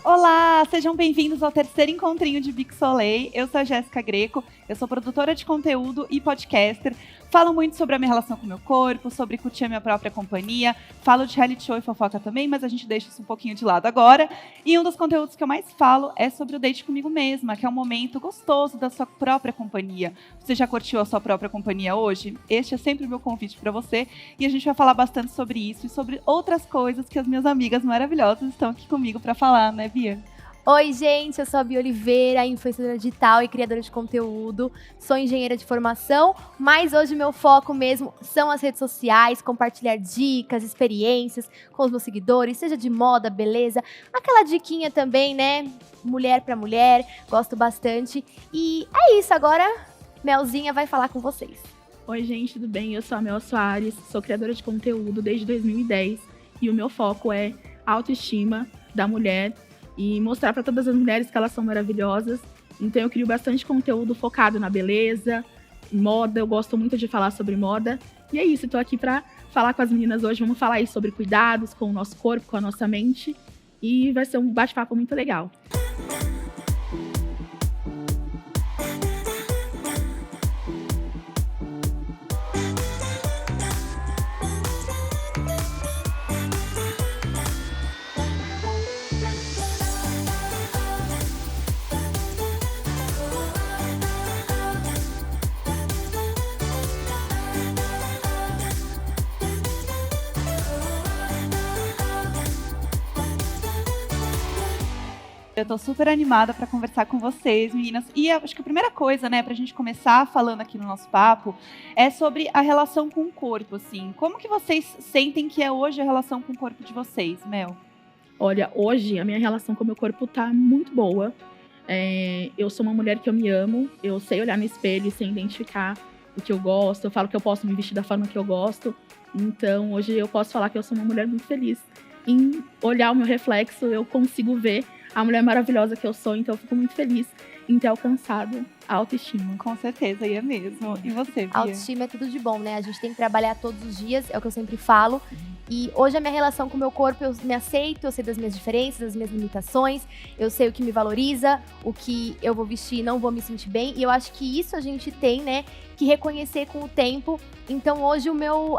Olá, sejam bem-vindos ao terceiro encontrinho de Bic Soleil. Eu sou a Jéssica Greco, eu sou produtora de conteúdo e podcaster. Falo muito sobre a minha relação com o meu corpo, sobre curtir a minha própria companhia. Falo de reality show e fofoca também, mas a gente deixa isso um pouquinho de lado agora. E um dos conteúdos que eu mais falo é sobre o date comigo mesma, que é um momento gostoso da sua própria companhia. Você já curtiu a sua própria companhia hoje? Este é sempre o meu convite para você. E a gente vai falar bastante sobre isso e sobre outras coisas que as minhas amigas maravilhosas estão aqui comigo para falar, né, Bia? Oi, gente, eu sou a Bia Oliveira, influenciadora digital e criadora de conteúdo. Sou engenheira de formação, mas hoje meu foco mesmo são as redes sociais, compartilhar dicas, experiências com os meus seguidores, seja de moda, beleza, aquela diquinha também, né? Mulher pra mulher, gosto bastante. E é isso, agora Melzinha vai falar com vocês. Oi, gente, tudo bem? Eu sou a Mel Soares, sou criadora de conteúdo desde 2010 e o meu foco é a autoestima da mulher e mostrar para todas as mulheres que elas são maravilhosas. Então eu crio bastante conteúdo focado na beleza, moda, eu gosto muito de falar sobre moda. E é isso, estou aqui para falar com as meninas hoje. Vamos falar aí sobre cuidados com o nosso corpo, com a nossa mente. E vai ser um bate-papo muito legal. Eu tô super animada para conversar com vocês, meninas. E acho que a primeira coisa, né, pra gente começar falando aqui no nosso papo, é sobre a relação com o corpo, assim. Como que vocês sentem que é hoje a relação com o corpo de vocês, Mel? Olha, hoje a minha relação com o meu corpo tá muito boa. Eu sou uma mulher que eu me amo, eu sei olhar no espelho e sei identificar o que eu gosto. Eu falo que eu posso me vestir da forma que eu gosto. Então, hoje eu posso falar que eu sou uma mulher muito feliz. Em olhar o meu reflexo, eu consigo ver a mulher maravilhosa que eu sou. Então, eu fico muito feliz em ter alcançado a autoestima. Com certeza, e é mesmo. E você, Bia? Autoestima é tudo de bom, né? A gente tem que trabalhar todos os dias, é o que eu sempre falo. E hoje a minha relação com o meu corpo, eu me aceito, eu sei das minhas diferenças, das minhas limitações, eu sei o que me valoriza, o que eu vou vestir e não vou me sentir bem. E eu acho que isso a gente tem, né, que reconhecer com o tempo. Então hoje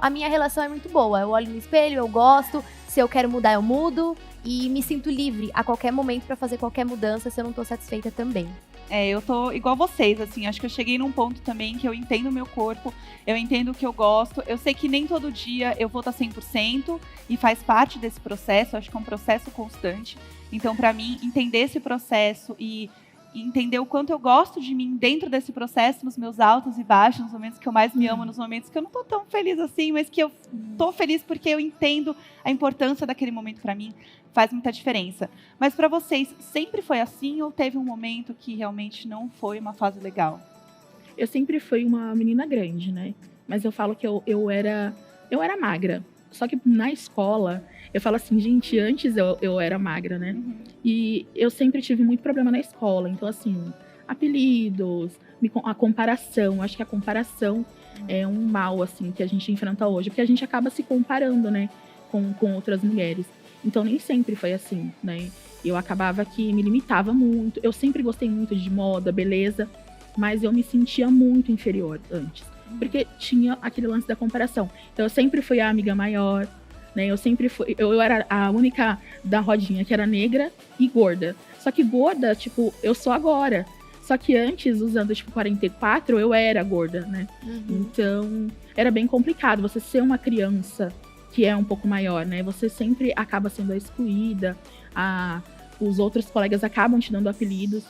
a minha relação é muito boa. Eu olho no espelho, eu gosto, se eu quero mudar eu mudo e me sinto livre a qualquer momento pra fazer qualquer mudança se eu não tô satisfeita também. Eu tô igual vocês, assim, acho que eu cheguei num ponto também que eu entendo o meu corpo, eu entendo o que eu gosto, eu sei que nem todo dia eu vou estar 100% e faz parte desse processo, acho que é um processo constante. Então, pra mim, entender esse processo e entender o quanto eu gosto de mim dentro desse processo, nos meus altos e baixos, nos momentos que eu mais me amo, nos momentos que eu não tô tão feliz assim, mas que eu tô feliz porque eu entendo a importância daquele momento pra mim, faz muita diferença. Mas pra vocês, sempre foi assim ou teve um momento que realmente não foi uma fase legal? Eu sempre fui uma menina grande, né? Mas eu falo que eu era magra. Só que na escola, eu falo assim, gente, antes eu era magra, né? Uhum. E eu sempre tive muito problema na escola. Então, assim, apelidos, a comparação. Acho que a comparação é um mal, assim, que a gente enfrenta hoje. Porque a gente acaba se comparando, né? Com outras mulheres. Então, nem sempre foi assim, né? Eu acabava que me limitava muito. Eu sempre gostei muito de moda, beleza. Mas eu me sentia muito inferior antes. Porque tinha aquele lance da comparação. Então, eu sempre fui a amiga maior, né? Eu era a única da rodinha que era negra e gorda. Só que gorda, tipo, eu sou agora. Só que antes, usando, tipo, 44, eu era gorda, né? Então, era bem complicado você ser uma criança que é um pouco maior, né? Você sempre acaba sendo a excluída, os outros colegas acabam te dando apelidos.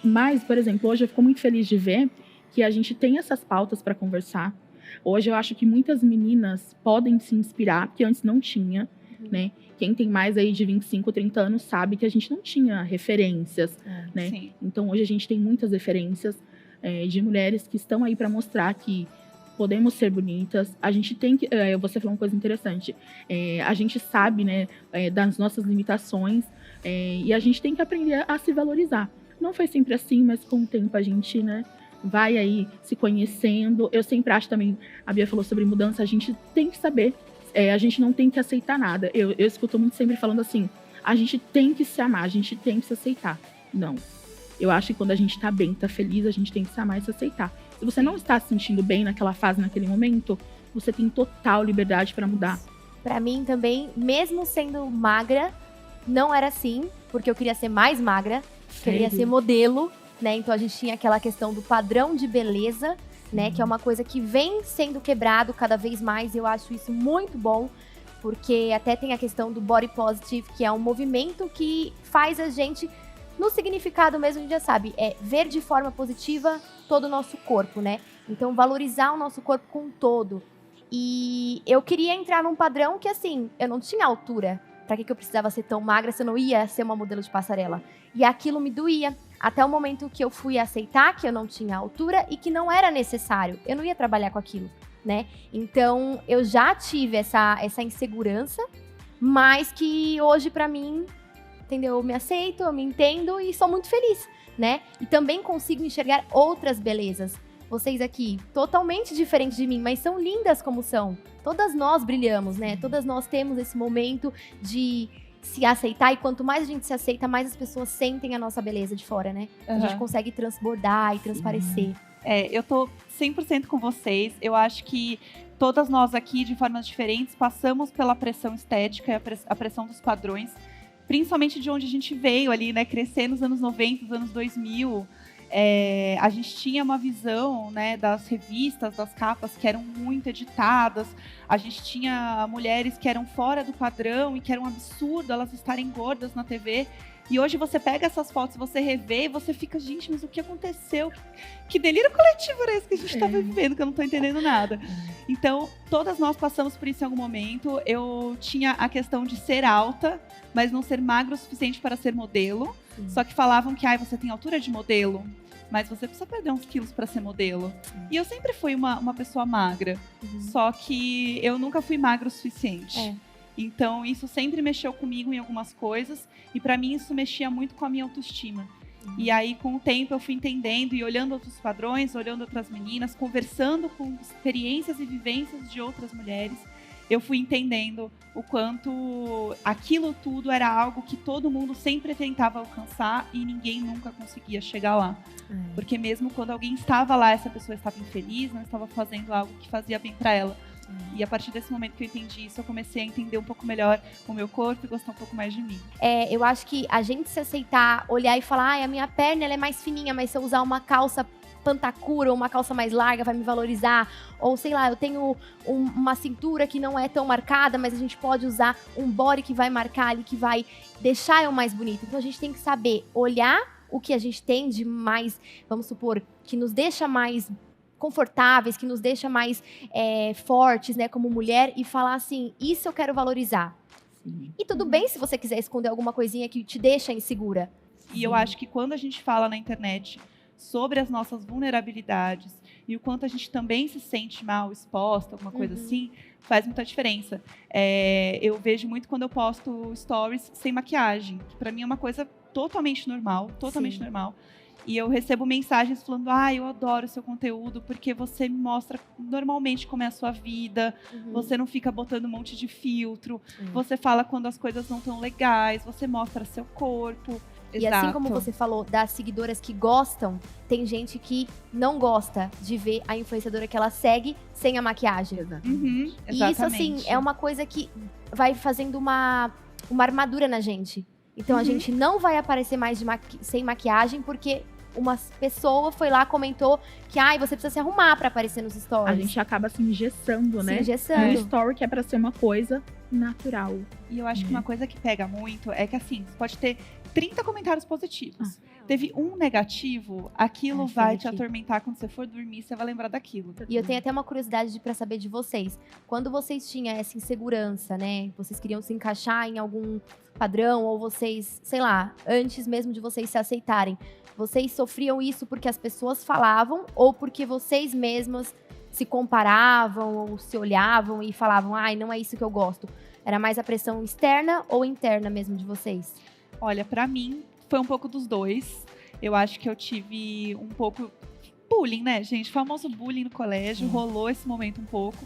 Mas, por exemplo, hoje eu fico muito feliz de ver que a gente tem essas pautas para conversar. Hoje eu acho que muitas meninas podem se inspirar, que antes não tinha, né? Quem tem mais aí de 25, 30 anos sabe que a gente não tinha referências, né? Sim. Então hoje a gente tem muitas referências de mulheres que estão aí para mostrar que podemos ser bonitas. A gente tem que... você falou uma coisa interessante. A gente sabe, né, das nossas limitações e a gente tem que aprender a se valorizar. Não foi sempre assim, mas com o tempo a gente, né, vai aí se conhecendo. Eu sempre acho também, a Bia falou sobre mudança, a gente tem que saber, a gente não tem que aceitar nada. Eu escuto muito sempre falando assim, a gente tem que se amar, a gente tem que se aceitar. Não. Eu acho que quando a gente tá bem, tá feliz, a gente tem que se amar e se aceitar. Se você não está se sentindo bem naquela fase, naquele momento, você tem total liberdade pra mudar. Pra mim também, mesmo sendo magra, não era assim, porque eu queria ser mais magra, queria ser modelo, né? Então a gente tinha aquela questão do padrão de beleza, né? Que é uma coisa que vem sendo quebrado cada vez mais, e eu acho isso muito bom, porque até tem a questão do body positive, que é um movimento que faz a gente, no significado mesmo, a gente já sabe, é ver de forma positiva todo o nosso corpo, né? Então valorizar o nosso corpo como um todo. E eu queria entrar num padrão que, assim, eu não tinha altura. Pra que eu precisava ser tão magra se eu não ia ser uma modelo de passarela? E aquilo me doía. Até o momento que eu fui aceitar que eu não tinha altura e que não era necessário. Eu não ia trabalhar com aquilo, né? Então, eu já tive essa insegurança, mas que hoje, pra mim, entendeu? Eu me aceito, eu me entendo e sou muito feliz, né? E também consigo enxergar outras belezas. Vocês aqui, totalmente diferentes de mim, mas são lindas como são. Todas nós brilhamos, né? Todas nós temos esse momento de se aceitar, e quanto mais a gente se aceita, mais as pessoas sentem a nossa beleza de fora, né? A gente consegue transbordar e transparecer. Eu tô 100% com vocês. Eu acho que todas nós aqui, de formas diferentes, passamos pela pressão estética e a pressão dos padrões, principalmente de onde a gente veio ali, né? Crescer nos anos 90, nos anos 2000. A gente tinha uma visão, né, das revistas, das capas que eram muito editadas. A gente tinha mulheres que eram fora do padrão e que era um absurdo elas estarem gordas na TV. E hoje você pega essas fotos, você revê e você fica, gente, mas o que aconteceu? Que delírio coletivo era esse que a gente estava vivendo, que eu não estou entendendo nada. Então, todas nós passamos por isso em algum momento. Eu tinha a questão de ser alta, mas não ser magra o suficiente para ser modelo. Só que falavam que você tem altura de modelo, mas você precisa perder uns quilos para ser modelo. E eu sempre fui uma pessoa magra, só que eu nunca fui magra o suficiente. Então, isso sempre mexeu comigo em algumas coisas, e para mim isso mexia muito com a minha autoestima. E aí, com o tempo, eu fui entendendo e olhando outros padrões, olhando outras meninas, conversando com experiências e vivências de outras mulheres, eu fui entendendo o quanto aquilo tudo era algo que todo mundo sempre tentava alcançar e ninguém nunca conseguia chegar lá. Porque mesmo quando alguém estava lá, essa pessoa estava infeliz, não estava fazendo algo que fazia bem para ela. E a partir desse momento que eu entendi isso, eu comecei a entender um pouco melhor o meu corpo e gostar um pouco mais de mim. Eu acho que a gente se aceitar, olhar e falar, a minha perna ela é mais fininha, mas se eu usar uma calça pantacura ou uma calça mais larga vai me valorizar, ou sei lá, eu tenho uma cintura que não é tão marcada, mas a gente pode usar um body que vai marcar ali, que vai deixar eu mais bonita. Então a gente tem que saber olhar o que a gente tem de mais, vamos supor, que nos deixa mais confortáveis, que nos deixa mais fortes, né, como mulher, e falar assim, isso eu quero valorizar. E tudo bem se você quiser esconder alguma coisinha que te deixa insegura. E eu acho que quando a gente fala na internet sobre as nossas vulnerabilidades e o quanto a gente também se sente mal exposta, alguma coisa assim, faz muita diferença. Eu vejo muito quando eu posto stories sem maquiagem, que pra mim é uma coisa totalmente normal, normal. E eu recebo mensagens falando, eu adoro o seu conteúdo, porque você me mostra normalmente como é a sua vida, você não fica botando um monte de filtro, você fala quando as coisas não estão legais, você mostra seu corpo. E assim como você falou das seguidoras que gostam, tem gente que não gosta de ver a influenciadora que ela segue sem a maquiagem. E isso, assim, é uma coisa que vai fazendo uma armadura na gente. Então a gente não vai aparecer mais sem maquiagem, porque uma pessoa foi lá, comentou que você precisa se arrumar pra aparecer nos stories. A gente acaba se engessando, né? Se engessando. Um story que é pra ser uma coisa natural. E eu acho que uma coisa que pega muito é que, assim, você pode ter 30 comentários positivos. Teve um negativo, aquilo vai te atormentar quando você for dormir, você vai lembrar daquilo. E eu tenho até uma curiosidade pra saber de vocês. Quando vocês tinham essa insegurança, né? Vocês queriam se encaixar em algum padrão, ou vocês, sei lá, antes mesmo de vocês se aceitarem, vocês sofriam isso porque as pessoas falavam, ou porque vocês mesmas se comparavam, ou se olhavam e falavam, não é isso que eu gosto? Era mais a pressão externa ou interna mesmo de vocês? Olha, pra mim, foi um pouco dos dois. Eu acho que eu tive um pouco bullying, né, gente? Famoso bullying no colégio, rolou esse momento um pouco.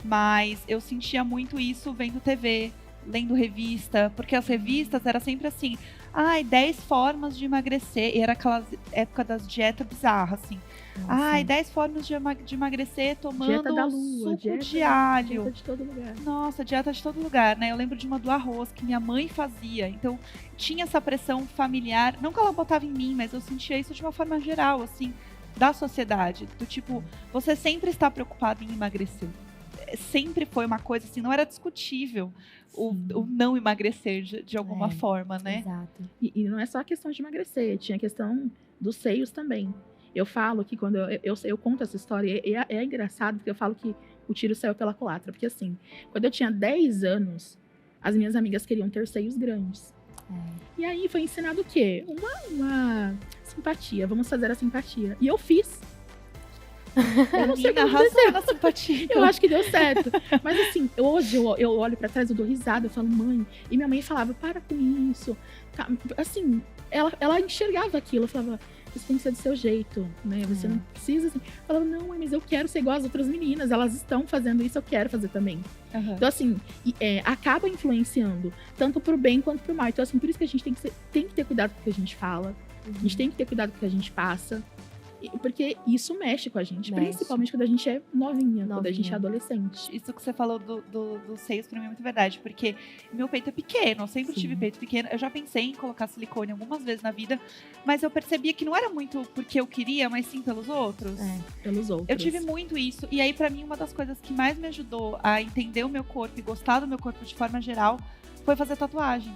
Mas eu sentia muito isso vendo TV, lendo revista, porque as revistas era sempre assim, 10 formas de emagrecer, e era aquela época das dietas bizarras, assim. 10 formas de emagrecer tomando Dieta da lua, suco de alho. Dieta de todo lugar. Nossa, dieta de todo lugar, né? Eu lembro de uma do arroz que minha mãe fazia. Então, tinha essa pressão familiar. Não que ela botava em mim, mas eu sentia isso de uma forma geral, assim, da sociedade. Do tipo, você sempre está preocupado em emagrecer. Sempre foi uma coisa assim, não era discutível o não emagrecer de alguma forma, né? Exato. E não é só a questão de emagrecer, tinha a questão dos seios também. Eu falo que quando eu conto essa história, é engraçado, porque eu falo que o tiro saiu pela culatra. Porque assim, quando eu tinha 10 anos, as minhas amigas queriam ter seios grandes. E aí foi ensinado o quê? Uma simpatia, vamos fazer a simpatia. E eu fiz. Eu não sei o que aconteceu na simpatia. Eu acho que deu certo. Mas assim, hoje eu olho pra trás, eu dou risada, eu falo, mãe. E minha mãe falava, para com isso. Assim, ela enxergava aquilo, eu falava, você tem que ser do seu jeito, né? Você não precisa assim. Eu falava, não, mãe, mas eu quero ser igual às outras meninas. Elas estão fazendo isso, eu quero fazer também. Então, assim, acaba influenciando, tanto pro bem quanto pro mal. Então, assim, por isso que a gente tem que ter cuidado com o que a gente fala. A gente tem que ter cuidado com o que a gente passa. Porque isso mexe com a gente, principalmente quando a gente é novinha, quando a gente é adolescente. Isso que você falou dos seios pra mim é muito verdade, porque meu peito é pequeno, eu sempre tive peito pequeno. Eu já pensei em colocar silicone algumas vezes na vida, mas eu percebia que não era muito porque eu queria, mas sim pelos outros. Pelos outros. Eu tive muito isso, e aí pra mim uma das coisas que mais me ajudou a entender o meu corpo e gostar do meu corpo de forma geral foi fazer tatuagem.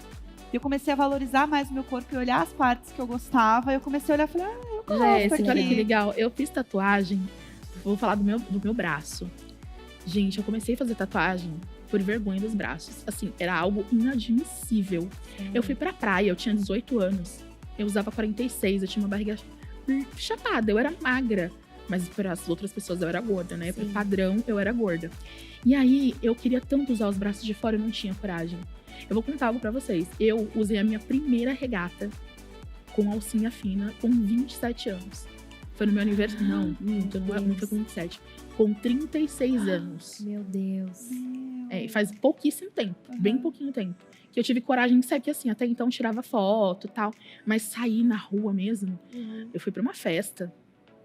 Eu comecei a valorizar mais o meu corpo e olhar as partes que eu gostava. Eu comecei a olhar e falei, eu gosto Jéssica, olha que legal. Eu fiz tatuagem, vou falar do meu braço. Gente, eu comecei a fazer tatuagem por vergonha dos braços. Assim, era algo inadmissível. Eu fui pra praia, eu tinha 18 anos. Eu usava 46, eu tinha uma barriga chapada, eu era magra. Mas para as outras pessoas eu era gorda, né? Pro padrão, eu era gorda. E aí, eu queria tanto usar os braços de fora, eu não tinha coragem. Eu vou contar algo pra vocês. Eu usei a minha primeira regata com alcinha fina com 27 anos. Foi no meu aniversário. Não foi com 27. Com 36 anos. Meu Deus. Faz pouquíssimo tempo. Bem pouquinho tempo. Que eu tive coragem de sair, que assim, até então eu tirava foto e tal. Mas sair na rua mesmo, eu fui pra uma festa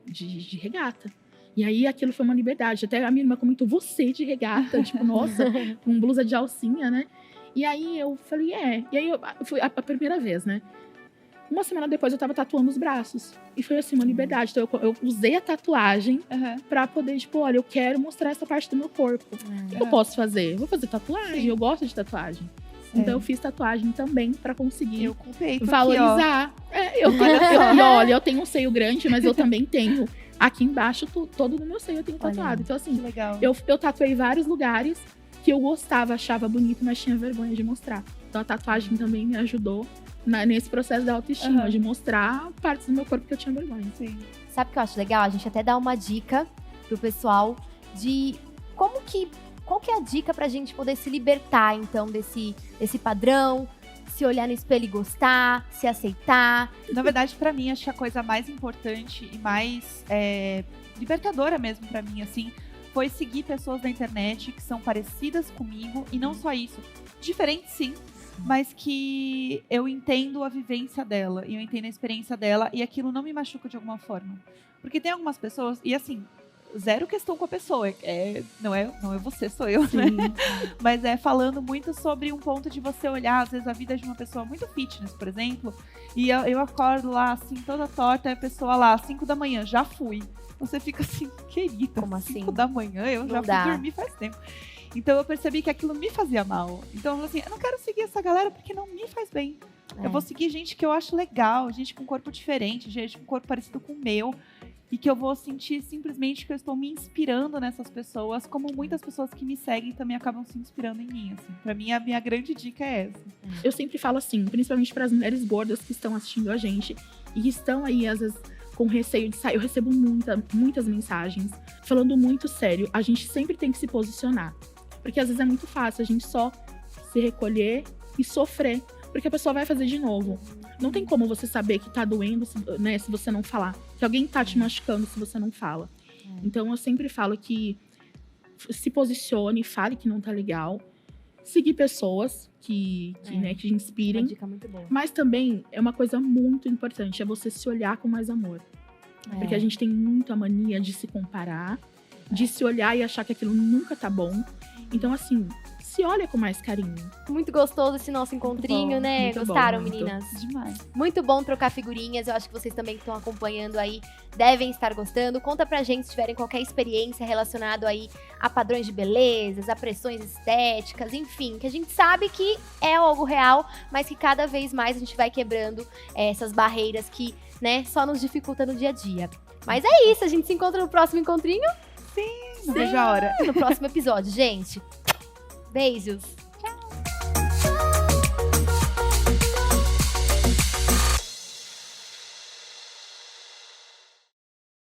de regata. E aí aquilo foi uma liberdade. Até a minha irmã comentou, você de regata. Tipo, nossa, com blusa de alcinha, né? E aí eu falei, E aí eu fui a primeira vez, né? Uma semana depois eu tava tatuando os braços. E foi assim, uma liberdade. Então eu usei a tatuagem pra poder, tipo, olha, eu quero mostrar essa parte do meu corpo. O que eu posso fazer? Eu vou fazer tatuagem, eu gosto de tatuagem. Então eu fiz tatuagem também pra conseguir valorizar. E olha, eu tenho um seio grande, mas eu também tenho. Aqui embaixo, todo no meu seio eu tenho tatuado. Então assim, eu tatuei vários lugares que eu gostava, achava bonito, mas tinha vergonha de mostrar. Então a tatuagem também me ajudou nesse processo da autoestima, de mostrar partes do meu corpo que eu tinha vergonha. Sabe o que eu acho legal? A gente até dá uma dica pro pessoal de qual que é a dica pra gente poder se libertar, então, desse padrão, se olhar no espelho e gostar, se aceitar. Na verdade, pra mim, acho que a coisa mais importante e mais libertadora mesmo pra mim, assim, foi seguir pessoas da internet que são parecidas comigo, e não só isso, diferentes sim, mas que eu entendo a vivência dela, e eu entendo a experiência dela, e aquilo não me machuca de alguma forma. Porque tem algumas pessoas, e assim, zero questão com a pessoa, não é você, sou eu, né? Mas falando muito sobre um ponto de você olhar, às vezes, a vida de uma pessoa muito fitness, por exemplo, e eu acordo lá, assim, toda torta, e a pessoa lá, às 5 da manhã, já fui. Você fica assim, querida, como assim? 5 da manhã, eu já fui dormir faz tempo. Então eu percebi que aquilo me fazia mal. Então eu assim, eu não quero seguir essa galera porque não me faz bem. Eu vou seguir gente que eu acho legal, gente com corpo diferente, gente com corpo parecido com o meu. E que eu vou sentir simplesmente que eu estou me inspirando nessas pessoas, como muitas pessoas que me seguem também acabam se inspirando em mim, assim. Pra mim, a minha grande dica é essa. Eu sempre falo assim, principalmente para as mulheres gordas que estão assistindo a gente e que estão aí, às vezes, com receio de sair. Eu recebo muitas mensagens falando muito sério. A gente sempre tem que se posicionar. Porque às vezes é muito fácil a gente só se recolher e sofrer. Porque a pessoa vai fazer de novo. Não tem como você saber que tá doendo, né, se você não falar. Que alguém tá te machucando se você não fala. Então eu sempre falo que se posicione, fale que não tá legal. seguir pessoas que te Uma inspirem. dica muito boa. Mas também é uma coisa muito importante, é você se olhar com mais amor. Porque a gente tem muita mania de se comparar, de se olhar e achar que aquilo nunca tá bom. Então, assim, se olha com mais carinho. Muito gostoso esse nosso encontrinho, bom, né? muito bom, Gostaram, muito. meninas? Demais. Muito bom trocar figurinhas. Eu acho que vocês também que estão acompanhando aí devem estar gostando. Conta pra gente se tiverem qualquer experiência relacionada aí a padrões de belezas, a pressões estéticas, enfim, que a gente sabe que é algo real, mas que cada vez mais a gente vai quebrando essas barreiras que, né, só nos dificulta no dia a dia. Mas é isso, a gente se encontra no próximo encontrinho, Não vejo a hora. no próximo episódio, gente. Beijos!